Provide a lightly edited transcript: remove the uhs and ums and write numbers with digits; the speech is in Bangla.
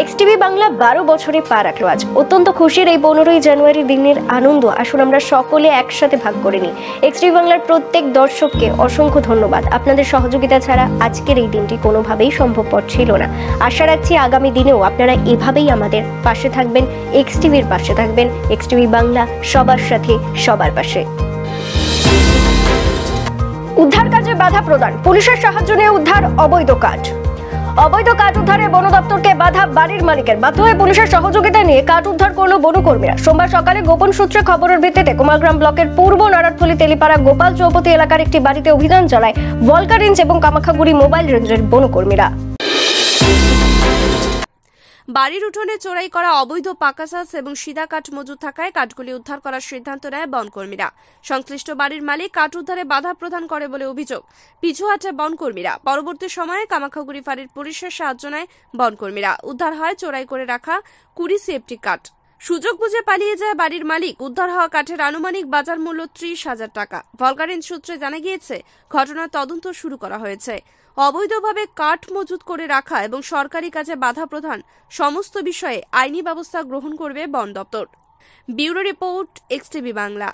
এক্সটিভি বাংলা 12 বছরে পা রাখলো আজ। অত্যন্ত খুশির এই 15ই জানুয়ারি দিনের আনন্দ আসুন আমরা সকলে একসাথে ভাগ করে নিই। এক্সটিভি বাংলার প্রত্যেক দর্শককে অসংখ্য ধন্যবাদ। আপনাদের সহযোগিতা ছাড়া আজকের এই দিনটি কোনোভাবেই সম্ভবপর ছিল না। আশা রাখছি আগামী দিনেও আপনারা এভাবেই আমাদের পাশে থাকবেন, এক্সটিভির পাশে থাকবেন। এক্সটিভি বাংলা সবার সাথে সবার পাশে। উদ্ধার কাজে বাধা প্রদান, পুলিশের সাহায্য নিয়ে উদ্ধার অবৈধ কাঠ। অবৈধ কাঠ উদ্ধারে বন দপ্তরকে বাধা বাড়ির মালিকের। বাধ্য হয়ে পুলিশের সহযোগিতা নিয়ে কাঠ উদ্ধার করলো বনকর্মীরা। সোমবার সকালে গোপন সূত্রে খবরের ভিত্তিতে কুমারগ্রাম ব্লকের পূর্ব নারায়ণথলী তেলিপাড়া গোপাল চৌপতি এলাকার একটি বাড়িতে অভিযান চালায় ভলকা রেঞ্জ এবং কামাখাগুড়ি মোবাইল রেঞ্জের বনকর্মীরা। বাড়ির উঠোনে চোরাই করা অবৈধ পাকাসাস এবং সিধা কাঠ মজুদ থাকায় কাঠগুলি উদ্ধার করার সিদ্ধান্ত নেয় বনকর্মীরা। সংশ্লিষ্ট বাড়ির মালিক কাঠ উদ্ধারে বাধা প্রদান করে বলে অভিযোগ। পিছু হাঁটে বনকর্মীরা। পরবর্তী সময়ে কামাখাগুড়ি ফাঁড়ির পুলিশের সাহায্য নেয় বনকর্মীরা। উদ্ধার হয় চোরাই করে রাখা 20 সেফটি কাঠ। সুযোগ বুঝে পালিয়ে যায় বাড়ির মালিক। উদ্ধার হওয়া কাঠের আনুমানিক বাজার মূল্য 30,000 টাকা। ভলকা রেঞ্জ সূত্রে জানা গিয়েছে, ঘটনার তদন্ত শুরু করা হয়েছে। অবৈধভাবে কাঠ মজুত করে রাখা এবং সরকারি কাজে বাধা প্রদান সমস্ত বিষয়ে আইনি ব্যবস্থা গ্রহণ করবে বন দপ্তর। Bureau report, XTV Bangla.